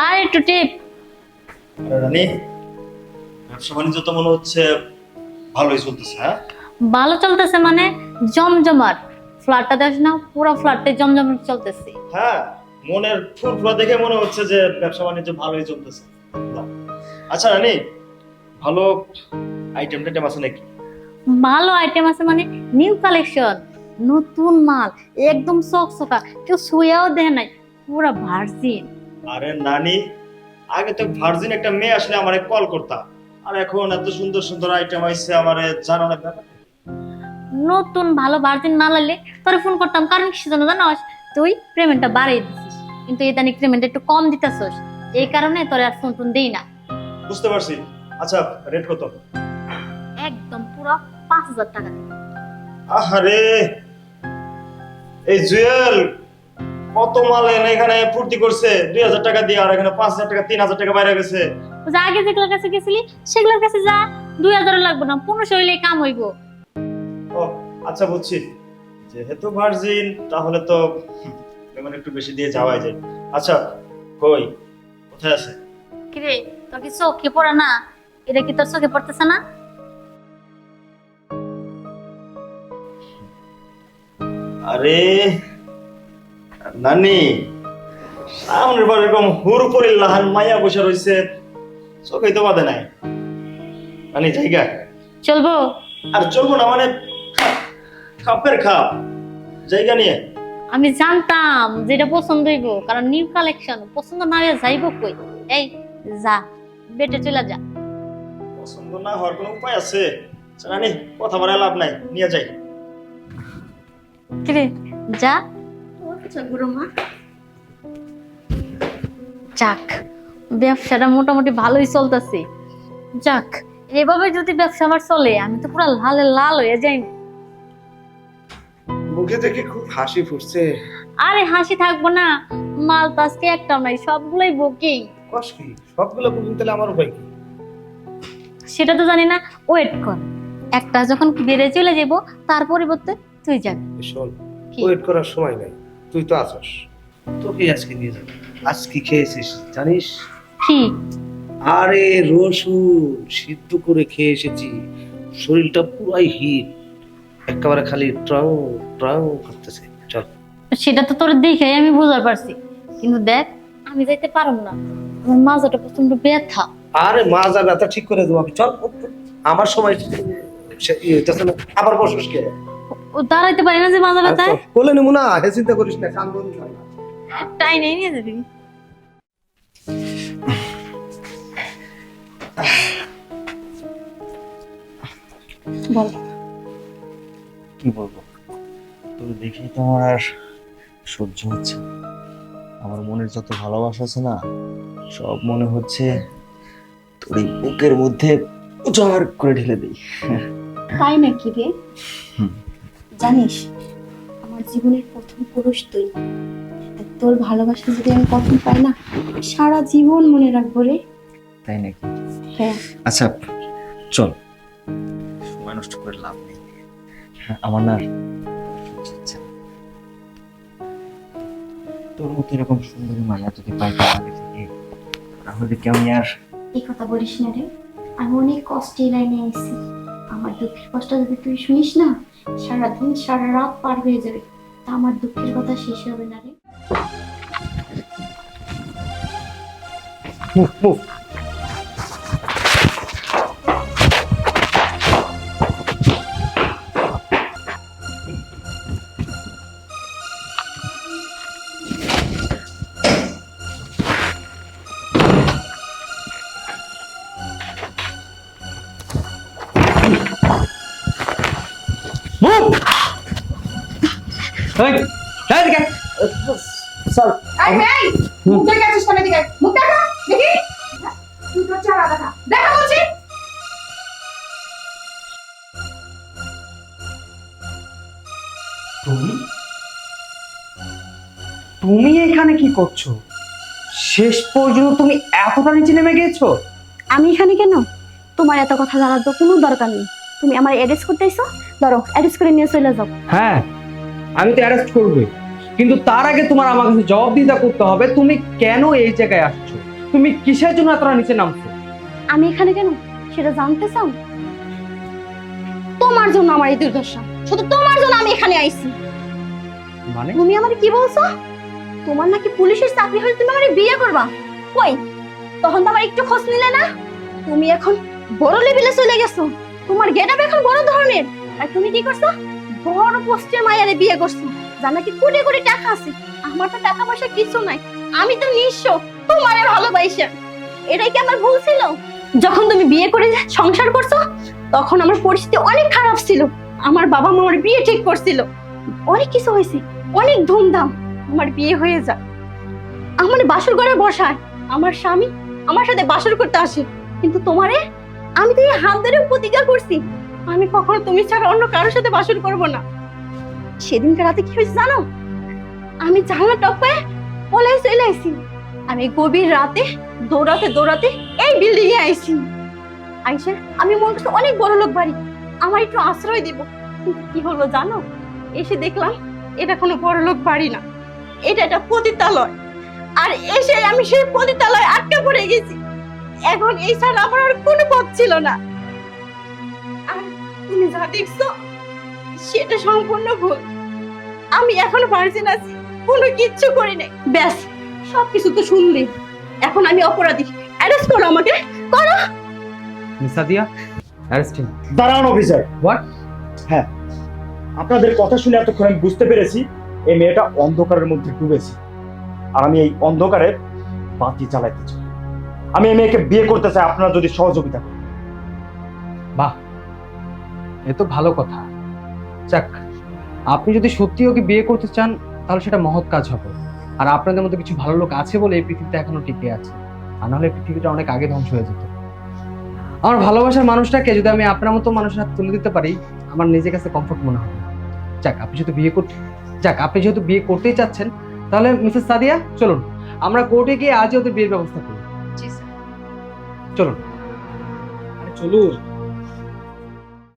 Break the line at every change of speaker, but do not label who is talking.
আর একটু টিপ।
রানী, ব্যবসা বাণিজ্য তো মনে হচ্ছে ভালোই চলতেছে। হ্যাঁ,
ভালো চলতেছে মানে জমজমাট। ফ্ল্যাটটা দেখ না, পুরো ফ্ল্যাটটাই জমজমাট চলতেছে।
হ্যাঁ, মনের ফুরফুরা দেখে মনে হচ্ছে যে ব্যবসা বাণিজ্য ভালোই চলতেছে। বাহ। আচ্ছা রানী, ভালো আইটেম টাইটেম আছে নাকি?
ভালো আইটেম আছে মানে নিউ কালেকশন, নতুন মাল, একদম চকচকা, কেউ ছুঁয়েও দেয় নাই, পুরা ভার্জিন।
আরে নানি, আগে তো ভার্জিন একটা মেয়ে আসলে আমারে কল করতাম, আর এখন এত সুন্দর সুন্দর আইটেম আইছে আমারে জানানোর ব্যাপার।
নতুন ভালো ভার্জিন মাল আনলে তোরে ফোন করতাম, কারণ কি জানো জানোস, তুই পেমেন্টটা বাড়িয়ে দিছিস, কিন্তু ইদানিং পেমেন্ট একটু কম দিতেছস, এই কারণে তোরে আর ফোন টোন দেই না।
বুঝতে পারছি। আচ্ছা, রেট কত?
একদম পুরো 5,000 টাকা।
আহারে, এই জুয়েল কত মাল এনে এখানে ফুর্তি করছে 2,000 টাকা দিয়ে, আর এখানে 5,000 টাকা 3,000 টাকা বাইরে গেছে।
ওই যে আগে যেগুলোর কাছে গেছিলি সেগুলোর কাছে যা, 2,000 লাগবে না, 1500 হইলেই কাম হইব।
ও আচ্ছা, বুঝছি। যেহেতু ভার্জিন তাহলে তো পেমেন্ট একটু বেশি দিয়ে যাওয়াই যায়। আচ্ছা, কই কোথায় আছে?
কিরে, তোর কি চোখে পড়ে না? এটা কি তোর চোখে পড়তেছে না?
আরে নানি, সামনের বার এরকম হুর করে লাহান মাইয়া বসে রইছে, চোখেই তো বাদে নাই। নানি জায়গা
চলবো?
আর চলবো না মানে খাপের খাপ জায়গা নিয়ে।
আমি জানতাম যেটা পছন্দ হইব, কারণ নিউ কালেকশন পছন্দ না হয়ে যাইব কই। এই যা, বেটে চলে যা।
পছন্দ না হওয়ার কোনো উপায় আছে? আচ্ছা, নানি কথা বলে লাভ নাই, নিয়ে যাই।
কিরে যা। যাক, ব্যবসাটা মোটামুটি ভালোই চলতেছে। যাক, এভাবে যদি ব্যবসা আমার চলে, আমি তো পুরো লালে লাল হয়ে যাই।
মুখে দেখে খুব হাসি ফুটছে।
আরে হাসি থাকবো না, মাল তো আজকে একটাও নাই, সবগুলোই বুকিং।
কস কি সবগুলো বুকিং, তাহলে আমার উপায় কি?
সেটা তো জানি না, ওয়েট কর। একটা যখন বেড়ে চলে যাব, তার পরিবর্তে তুই যাবি।
শোন,
কি?
ওয়েট করার সময় নাই, তুই তো আছস, তোকে আজকে নিয়ে যাবো। আজ কি খেয়েছিস জানিস?
কি?
আরে রসুন সিদ্ধ করে খেয়ে এসেছি, শরীরটা পুরাই হিট, একেবারে খালি ট্রাং ট্রাং করতেছে। চল।
সেটা তো তোর দেখে আমি বুঝতে পারছি, কিন্তু দেখ, আমি যাইতে পারব না, আমার মাজাটা প্রচন্ড ব্যথা।
আরে মাজা ব্যথা ঠিক করে দেবো আমি, চল। আমার সময় হইতেছে না, আবার বসস কে?
ও দাঁড়াইতে পারি না যে মাজা ব্যথায়।
বলে নেবো না, হে চিন্তা করিস না, কান বন্ধ হয় না।
টাই নেই, নিয়ে যাবি। বল।
কি বলবো, তোর দেখেই তো আমার আর সহ্য হচ্ছে না। আমার মনের যত ভালোবাসা আছে না, সব মনে হচ্ছে তোর এই বুকের মধ্যে উজাড় করে ঢেলে দিই।
তাই নাকি রে? জানিস, আমার জীবনের প্রথম পুরুষ তুই। আর তোর ভালোবাসা যদি আমি প্রথম পাই না, সারা জীবন মনে রাখবো রে।
তাই নাকি?
হ্যাঁ।
আচ্ছা চল, সময় নষ্ট করে লাভ নেই। আমার না সহ্য হচ্ছে না। তোর মতো এরকম সুন্দরী মায়া যদি পাইতাম আগে থেকে, তাহলে কি আমি আর
এই কথা বলিস না রে, আমি অনেক কষ্টে লাইনে আইছি। আমার দুঃখের কষ্ট যদি তুই শুনিস না, সারাদিন সারা রাত পার হয়ে যাবে, তা আমার দুঃখের কথা শেষ হবে না রে।
Move move. স্যার,
এই এই মুখ দেখে আছিস কোন দিকে? মুখ দেখা দেখি। তুই তো চারা দেখা দেখা বলছি।
তুমি তুমি এখানে কি করছো? শেষ পর্যন্ত তুমি এতটা নিচে নেমে গেছো?
আমি এখানে কেন? তোমার এত কথা জানার তো কোনো দরকার নেই। তুমি আমার অ্যারেস্ট করতেইছো, ধরো অ্যারেস্ট করে নিয়ে চলে যাও।
হ্যাঁ, আমি তো অ্যারেস্ট করবই, কিন্তু তার আগে তোমার আমার কাছে জবাবদিহিতা করতে হবে, তুমি কেন এই জায়গায় আসছো, তুমি কিসের জন্য এতটা নিচে নামছো?
আমি এখানে কেন সেটা জানতে চাও? তোমার জন্য আমার এই দুর্দশা, শুধু তোমার জন্য আমি এখানে আইছি।
মানে
তুমি আমারে কি বলছো? তোমার নাকি পুলিশের চাকরি হলে তুমি আমারে বিয়ে করবা? কই, তখন তো আমার একটু খোঁজ নিলে না? তুমি এখন বড় লেভেলে চলে গেছো, তোমার গেটআপ এখন বড় ধরনের। আর তুমি কি করছো? বড় পোস্টের মাইয়ারে বিয়ে করছো, যার নাকি কোটি কোটি টাকা আছে। আমার তো টাকা পয়সা কিছু নাই, আমি তো নিঃস্ব, তোমারে ভালোবাসা। এটাই কি আমার ভুল ছিল? যখন তুমি বিয়ে করে সংসার করছো তখন আমার পরিস্থিতি অনেক খারাপ ছিল। আমার বাবা মা আমার বিয়ে ঠিক করছিল, অনেক কিছু হয়েছে, অনেক ধুমধাম। আমার বিয়ে হয়ে যায়, আমার বাসর ঘরে বসায়, আমার স্বামী আমার সাথে বাসর করতে আসে। কিন্তু তোমারে আমি তো এই হাত ধরে প্রতিজ্ঞা করছি, আমি কখনো তুমি ছাড়া অন্য কারোর সাথে বাসর করব না। সেদিনকার রাতে কি হয়েছে জানো? আমি জানলা টপকায় পলাই চলে আইছি। আমি গভীর রাতে দৌড়াতে দৌড়াতে এই বিল্ডিং এ আইছি। আইসে আমি মনে করছি অনেক বড় লোক বাড়ি, আমার একটু আশ্রয় দিব। কিন্তু কি হলো জানো? এসে দেখলাম এটা কোনো বড় লোক বাড়ি না, এটা একটা পতিতালয়। আর এসে আমি সেই পতিতালয়ে আটকে পড়ে গেছি। এখন এই ছাড়া আমার আর কোনো পথ ছিল না। আর তুমি যা দেখছো সেটা সম্পূর্ণ ভুল। আমি এখনো ভার্জিন আছি, কোনো কিচ্ছু করি নাই। ব্যাস, সবকিছু তো শুনলি। এখন আমি অপরাধী, অ্যারেস্ট করো আমাকে, করো।
Miss Sadia, arresting.
দাঁড়ান অফিসার।
হোয়াট?
হ্যাঁ, আপনাদের কথা শুনে এতক্ষণ আমি বুঝতে পেরেছি এই মেয়েটা অন্ধকারের মধ্যে ডুবেছে, আর আমি এই অন্ধকারে বাতি চালাইতে চাই। আমি এই মেয়েকে বিয়ে করতে চাই, আপনারা যদি সহযোগিতা করেন।
বাহ, এ তো ভালো কথা। যাক, আপনি যদি সত্যি ওকে বিয়ে করতে চান তাহলে সেটা মহৎ কাজ হবে। আর আপনাদের মধ্যে কিছু ভালো লোক আছে বলে এই পৃথিবীতে এখনো টিকে আছে, আর নাহলে এই পৃথিবীটা অনেক আগে ধ্বংস হয়ে যেত। আমার ভালোবাসার মানুষটাকে যদি আমি আপনার মতো মানুষের হাতে তুলে দিতে পারি, আমার নিজের কাছে কমফোর্ট মনে হবে। যাক, আপনি যেহেতু বিয়ে করতেই চাচ্ছেন, তাহলে মিসেস সাদিয়া চলুন আমরা কোর্টে গিয়ে আজই ওদের বিয়ের ব্যবস্থা করি।
জি স্যার।
চলুন।
চলুন।